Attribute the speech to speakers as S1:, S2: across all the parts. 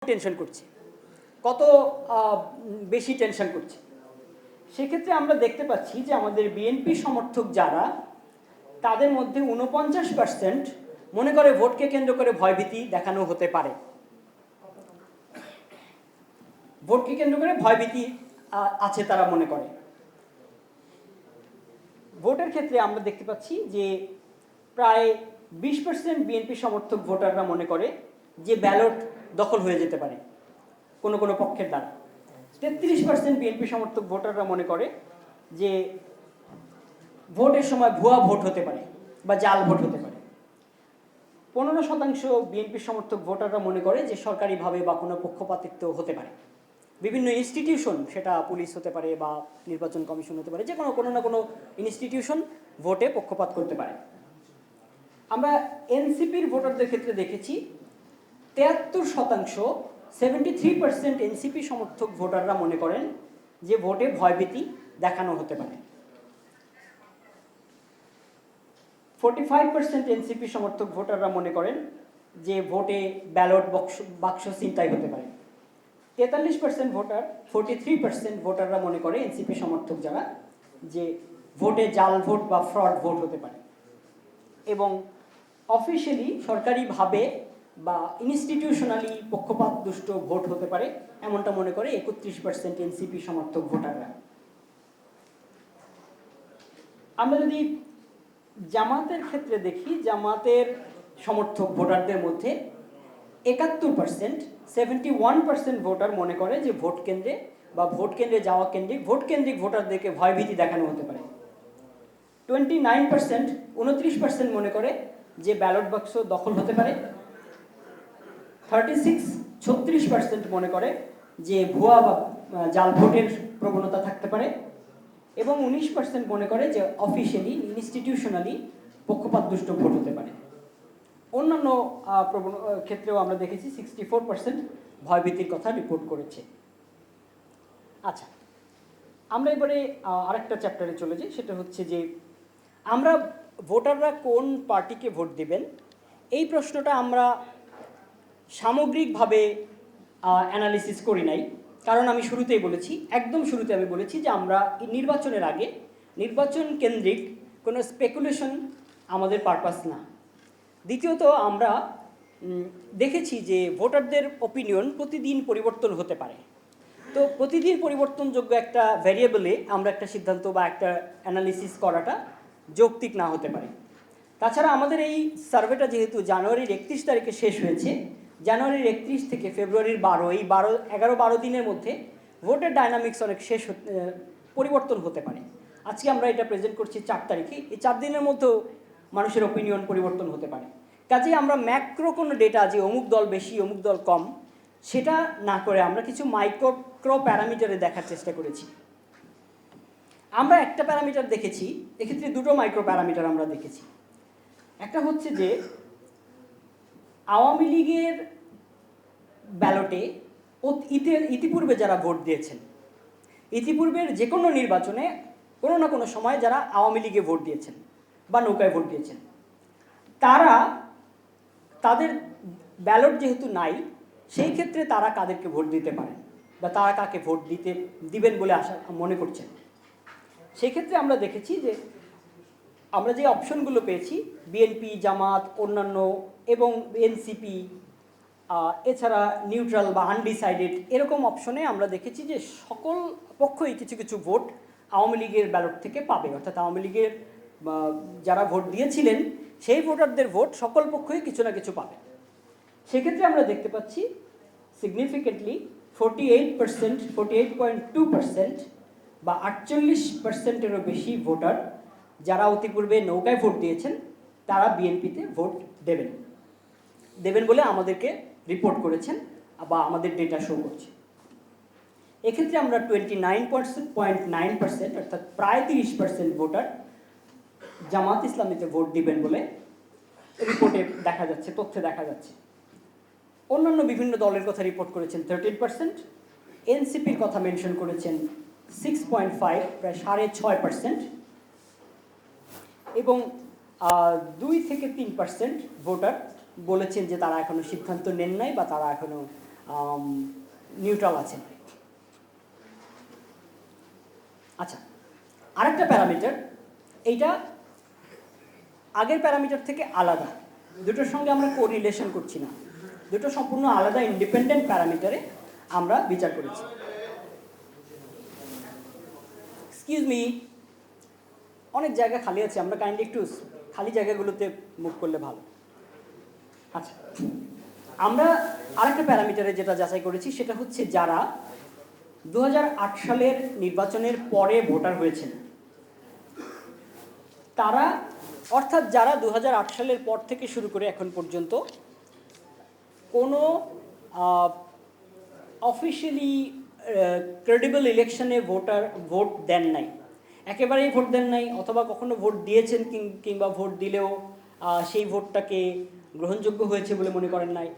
S1: Tension করছে, কত বেশি টেনশন করছে। সেক্ষেত্রে আমরা দেখতে পাচ্ছি যে আমাদের বিএনপি সমর্থক যারা, তাদের মধ্যে 49% মনে করে ভোটকে কেন্দ্র করে ভয়ভীতি দেখানো হতে পারে। ভোটকে কেন্দ্র করে ভয়ভীতি আছে তারা মনে করে। ভোটের ক্ষেত্রে আমরা দেখতে পাচ্ছি যে প্রায় 20% বিএনপি সমর্থক ভোটাররা মনে করে যে ব্যালট দখল হয়ে যেতে পারে কোনো কোনো পক্ষের দ্বারা। 33% বিএনপি সমর্থক ভোটাররা মনে করে যে ভোটের সময় ভুয়া ভোট হতে পারে বা জাল ভোট হতে পারে। 15% বিএনপি সমর্থক ভোটাররা মনে করে যে সরকারিভাবে বা কোনো পক্ষপাতিত্ব হতে পারে। বিভিন্ন ইনস্টিটিউশন, সেটা পুলিশ হতে পারে বা নির্বাচন কমিশন হতে পারে, যে কোনো না কোনো ইনস্টিটিউশন ভোটে পক্ষপাত করতে পারে। আমরা এনসিপির ভোটারদের ক্ষেত্রে দেখেছি 73%, 73% এনসিপি সমর্থক ভোটাররা মনে করেন যে ভোটে ভয়ভীতি দেখানো হতে পারে। 45% এনসিপি সমর্থক ভোটাররা মনে করেন যে ভোটে ব্যালট বাক্স ছিনতাই হতে পারে। 43% ভোটার, 43% ভোটাররা মনে করে এনসিপি সমর্থক যারা, যে ভোটে জাল ভোট বা ফ্রড ভোট হতে পারে। এবং অফিসিয়ালি সরকারিভাবে বা ইনস্টিটিউশনালি পক্ষপাত দুষ্ট ভোট হতে পারে, এমনটা মনে করে 31% এনসিপি সমর্থক ভোটাররা। আমরা যদি জামাতের ক্ষেত্রে দেখি, জামাতের সমর্থক ভোটারদের মধ্যে 71%, 71% ভোটার মনে করে যে ভোট কেন্দ্রে বা ভোট কেন্দ্রে যাওয়া ভোট কেন্দ্রিক ভোটারদেরকে ভয়ভীতি দেখানো হতে পারে। 29%, 29% মনে করে যে ব্যালট বাক্স দখল হতে পারে। 36% মনে করে যে ভুয়া বা জাল ভোটের প্রবণতা থাকতে পারে। এবং 19% মনে করে যে অফিসিয়ালি ইনস্টিটিউশনালি পক্ষপাত দুষ্ট ভোট হতে পারে। অন্যান্য ক্ষেত্রেও আমরা দেখেছি 64% ভয়ভীতির কথা রিপোর্ট করেছে। আচ্ছা, আমরা এবারে আরেকটা চ্যাপ্টারে চলে যাই, সেটা হচ্ছে যে আমরা ভোটাররা কোন পার্টিকে ভোট দিবেন, এই প্রশ্নটা আমরা সামগ্রিকভাবে অ্যানালিসিস করি নাই। কারণ আমি শুরুতেই বলেছি, একদম শুরুতে আমি বলেছি যে আমরা নির্বাচনের আগে নির্বাচন কেন্দ্রিক কোনো স্পেকুলেশন আমাদের পারপাস না। দ্বিতীয়ত, আমরা দেখেছি যে ভোটারদের ওপিনিয়ন প্রতিদিন পরিবর্তন হতে পারে। তো প্রতিদিন পরিবর্তনযোগ্য একটা ভ্যারিয়েবলে আমরা একটা সিদ্ধান্ত বা একটা অ্যানালিসিস করাটা যৌক্তিক না হতে পারে। তাছাড়া আমাদের এই সার্ভেটা যেহেতু জানুয়ারির 31 তারিখে শেষ হয়েছে, জানুয়ারির 31 থেকে ফেব্রুয়ারির 12, এই 11-12 দিনের মধ্যে ভোটের ডাইনামিক্স অনেক পরিবর্তন হতে পারে। আজকে আমরা এটা প্রেজেন্ট করছি 4 তারিখে, এই 4 দিনের মধ্যেও মানুষের ওপিনিয়ন পরিবর্তন হতে পারে। কাজেই আমরা ম্যাক্রো কোনো ডেটা যে অমুক দল বেশি অমুক দল কম, সেটা না করে আমরা কিছু মাইক্রো প্যারামিটারে দেখার চেষ্টা করেছি। আমরা একটা প্যারামিটার দেখেছি, এক্ষেত্রে দুটো মাইক্রো প্যারামিটার আমরা দেখেছি। একটা হচ্ছে যে আওয়ামী লীগের ব্যালটে ইতিপূর্বে যারা ভোট দিয়েছেন, ইতিপূর্বের যে কোনো নির্বাচনে কোনো না কোনো সময় যারা আওয়ামী লীগে ভোট দিয়েছেন বা নৌকায় ভোট দিয়েছেন, তাদের ব্যালট যেহেতু নাই, সেই ক্ষেত্রে তারা কাদেরকে ভোট দিতে পারেন বা তারা কাকে ভোট দিবেন বলে মনে করছেন। সেক্ষেত্রে আমরা দেখেছি যে আমরা যে অপশনগুলো পেয়েছি, বিএনপি, জামাত, অন্যান্য এবং এনসিপি, এছাড়া নিউট্রাল বা আনডিসাইডেড, এরকম অপশনে আমরা দেখেছি যে সকল পক্ষই কিছু কিছু ভোট আওয়ামী লীগের ব্যালট থেকে পাবে। অর্থাৎ আওয়ামী লীগের যারা ভোট দিয়েছিলেন সেই ভোটারদের ভোট সকল পক্ষই কিছু না কিছু পাবে। সেক্ষেত্রে আমরা দেখতে পাচ্ছি সিগনিফিকেন্টলি 48%, 48.2% বা 48%-এরও বেশি ভোটার যারা অতিপূর্বে নৌকায় ভোট দিয়েছেন, তারা বিএনপিতে ভোট দেবেন বলে আমাদেরকে রিপোর্ট করেছেন বা আমাদের ডেটা শো করছে। এক্ষেত্রে আমরা 29.9%, অর্থাৎ প্রায় 30% ভোটার জামাত ইসলামীতে ভোট দিবেন বলে রিপোর্টে দেখা যাচ্ছে, তথ্যে দেখা যাচ্ছে। অন্যান্য বিভিন্ন দলের কথা রিপোর্ট করেছেন 13%, এনসিপির কথা মেনশন করেছেন 6.5, প্রায় 6.5%, এবং 2 থেকে 3% ভোটার বলেছেন যে তারা এখনো সিদ্ধান্ত নেন নাই বা তারা এখনো নিউট্রাল আছেন। আচ্ছা, আরেকটা প্যারামিটার, এইটা আগের প্যারামিটার থেকে আলাদা, দুটোর সঙ্গে আমরা কোরিলেশন করছি না, দুটো সম্পূর্ণ আলাদা ইন্ডিপেন্ডেন্ট প্যারামিটারে আমরা বিচার করেছি। এক্সকিউজ মি, অনেক জায়গা খালি আছে, আমরা কাইন্ডলি একটু খালি জায়গাগুলোতে মুভ করলে ভালো। আচ্ছা, আমরা আরেকটা প্যারামিটারে যেটা যাচাই করেছি সেটা হচ্ছে যারা 2008 সালের নির্বাচনের পরে ভোটার হয়েছেন তারা, অর্থাৎ যারা 2008 সালের পর থেকে শুরু করে এখন পর্যন্ত কোনো অফিসিয়ালি ক্রেডিবল ইলেকশনে ভোট দেন নাই, একেবারেই ভোট দেন নাই, অথবা কখনো ভোট দিয়েছেন কিংবা ভোট দিলেও সেই ভোটটাকে গ্রহণযোগ্য হয়েছে বলে মনে করেন নাই।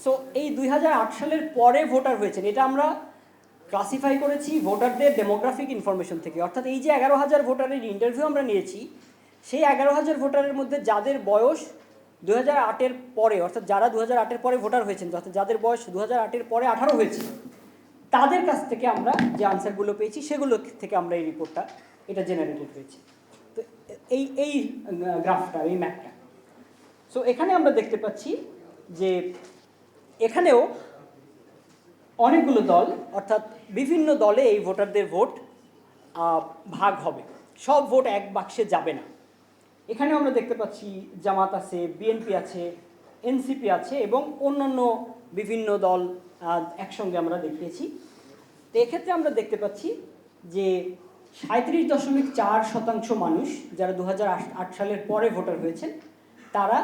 S1: সো এই 2008 সালের পরে ভোটার হয়েছেন, এটা আমরা ক্লাসিফাই করেছি ভোটারদের ডেমোগ্রাফিক ইনফরমেশন থেকে। অর্থাৎ এই যে 11,000 ভোটারের ইন্টারভিউ আমরা নিয়েছি, সেই 11,000 ভোটারের মধ্যে যাদের বয়স 2008-এর পরে, অর্থাৎ যারা 2008-এর পরে ভোটার হয়েছেন, অর্থাৎ যাদের বয়স 2008-এর পরে 18 হয়েছে, তাদের কাছ থেকে আমরা যে আনসারগুলো পেয়েছি সেগুলো থেকে আমরা এই রিপোর্টটা এটা জেনারেটেড হয়েছে। তো এই গ্রাফটা, এই ম্যাপটা, সো এখানে আমরা দেখতে পাচ্ছি যে এখানেও অনেকগুলো দল, অর্থাৎ বিভিন্ন দলে এই ভোটারদের ভোট ভাগ হবে, সব ভোট এক বাক্সে যাবে না। এখানেও আমরা দেখতে পাচ্ছি জামাত আছে, বিএনপি আছে, এনসিপি আছে এবং অন্যান্য বিভিন্ন দল একসঙ্গে আমরা দেখিয়েছি। তো এক্ষেত্রে আমরা দেখতে পাচ্ছি যে 37.4% মানুষ যারা 2008 সালের পরে ভোটার হয়েছেন তারা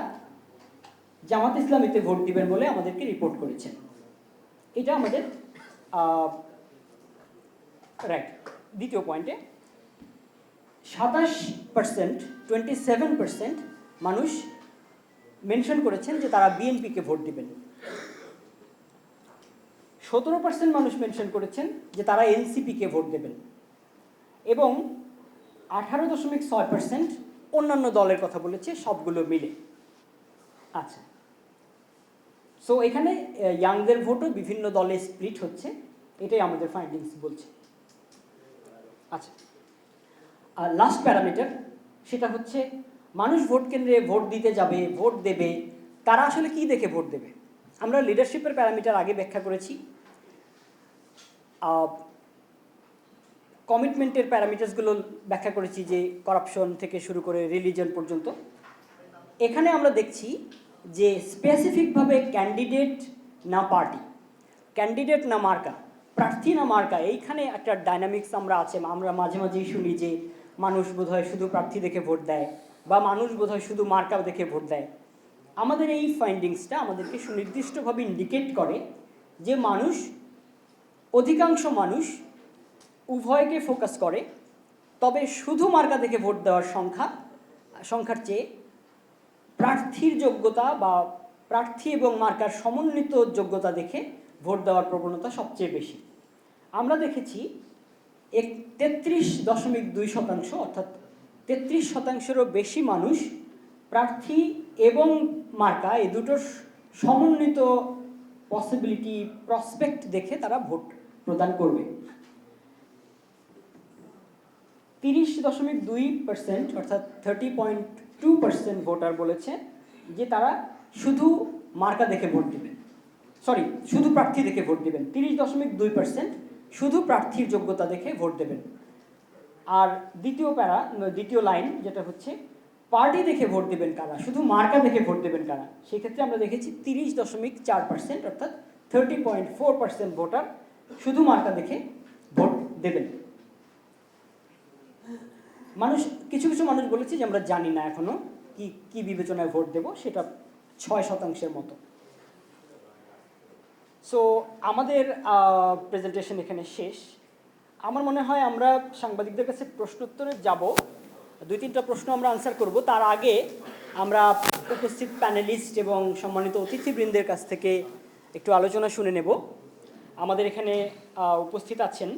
S1: জামাত ইসলামীতে ভোট দিবেন বলে আমাদেরকে রিপোর্ট করেছেন। এটা আমাদের রাইট। দ্বিতীয় পয়েন্টে 27% মানুষ মেনশন করেছেন যে তারা বিএনপিকে ভোট দিবেন, 17% মানুষ মেনশন করেছেন যে তারা এনসিপিকে ভোট দেবেন এবং 18.6% অন্যান্য দলের কথা বলেছে, সবগুলো মিলে। আচ্ছা, সো এখানে ইয়াংদের ভোটও বিভিন্ন দলে স্প্লিট হচ্ছে, এটাই আমাদের ফাইন্ডিংস বলছে। আচ্ছা, আর লাস্ট প্যারামিটার সেটা হচ্ছে মানুষ ভোট কেন্দ্রে ভোট দিতে যাবে, ভোট দেবে, তারা আসলে কি দেখে ভোট দেবে। আমরা লিডারশিপের প্যারামিটার আগে ব্যাখ্যা করেছি, কমিটমেন্টের প্যারামিটার্সগুলো ব্যাখ্যা করেছি, যে করাপশন থেকে শুরু করে রিলিজন পর্যন্ত। এখানে আমরা দেখছি যে স্পেসিফিকভাবে ক্যান্ডিডেট না পার্টি, ক্যান্ডিডেট না মার্কা, প্রার্থী না মার্কা, এইখানে একটা ডাইনামিক্স আমরা আছে। আমরা মাঝে মাঝেই শুনি যে মানুষ বোধহয় শুধু প্রার্থী দেখে ভোট দেয় বা মানুষ বোধহয় শুধু মার্কা দেখে ভোট দেয়। আমাদের এই ফাইন্ডিংসটা আমাদেরকে সুনির্দিষ্টভাবে ইন্ডিকেট করে যে মানুষ, অধিকাংশ মানুষ উভয়কে ফোকাস করে, তবে শুধু মার্কা দেখে ভোট দেওয়ার সংখ্যার চেয়ে প্রার্থীর যোগ্যতা বা প্রার্থী এবং মার্কার সমন্বিত যোগ্যতা দেখে ভোট দেওয়ার প্রবণতা সবচেয়ে বেশি। আমরা দেখেছি 33.2%, অর্থাৎ 33%-এরও বেশি মানুষ প্রার্থী এবং মার্কা এই দুটোর সমন্বিত পসিবিলিটি, প্রসপেক্ট দেখে তারা ভোট প্রদান করবে। 30.2% অর্থাৎ 30.2% ভোটার বলেছে যে তারা শুধু মার্কা দেখে ভোট দেবেন, শুধু প্রার্থী দেখে ভোট দেবেন। 30.2% শুধু প্রার্থীর যোগ্যতা দেখে ভোট দেবেন। আর দ্বিতীয় লাইন যেটা হচ্ছে পার্টি দেখে ভোট দেবেন কারা, শুধু মার্কা দেখে ভোট দেবেন কারা, সেক্ষেত্রে আমরা দেখেছি 30.4% অর্থাৎ 30.4% ভোটার শুধু মার্কা দেখে ভোট দেবেন। কিছু মানুষ বলেছে যে আমরা জানি না এখনো কি বিবেচনায় ভোট দেব, সেটা 6% মতো। সো আমাদের প্রেজেন্টেশন এখানে শেষ। আমার মনে হয় আমরা সাংবাদিকদের কাছে প্রশ্নোত্তরে যাব, 2-3টা প্রশ্ন আমরা আনসার করব। তার আগে আমরা উপস্থিত প্যানেলিস্ট এবং সম্মানিত অতিথিবৃন্দের কাছ থেকে একটু আলোচনা শুনে নেব। আমাদের এখানে উপস্থিত আছেন